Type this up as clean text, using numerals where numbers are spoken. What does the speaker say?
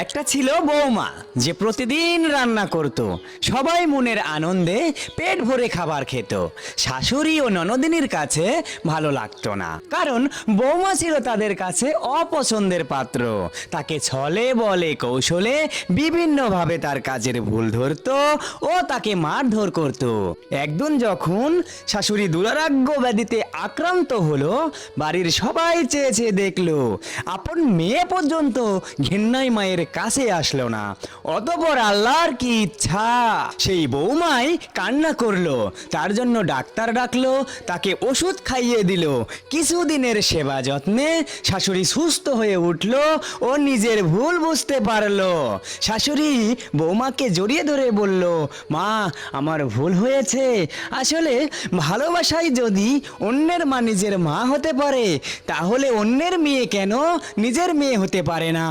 একটা ছিল বৌমা যে প্রতিদিন রান্না করত, সবাই মনের আনন্দে পেট ভরে খাবার খেত। শাশুড়ি ও ননদিনীর কাছে ভালো লাগতো না, কারণ বৌমা ছিল তাদের কাছে অপছন্দের পাত্র। তাকে ছলে বলে কৌশলে বিভিন্নভাবে তার কাজের ভুল ধরতো ও তাকে মারধর করত। একদিন যখন শাশুড়ি দুরারোগ্য ব্যাধিতে আক্রান্ত হলো, বাড়ির সবাই চেয়ে চেয়ে দেখলো, আপন মেয়ে পর্যন্ত ঘেন্নাই মায়ের কাছে আসলো না। অতঃপর আল্লাহর কি ইচ্ছা, সেই বৌমাই কান্না করলো, তার জন্য ডাক্তার ডাকলো, তাকে ওষুধ খাইয়ে দিল। কিছুদিনের সেবা যত্নে শাশুড়ি সুস্থ হয়ে উঠলো ও নিজের ভুল বুঝতে পারলো। শাশুড়ি বৌমাকে জড়িয়ে ধরে বলল, মা, আমার ভুল হয়েছে। আসলে ভালোবাসায় যদি অন্যের মা নিজের মা হতে পারে, তাহলে অন্যের মেয়ে কেন নিজের মেয়ে হতে পারে না?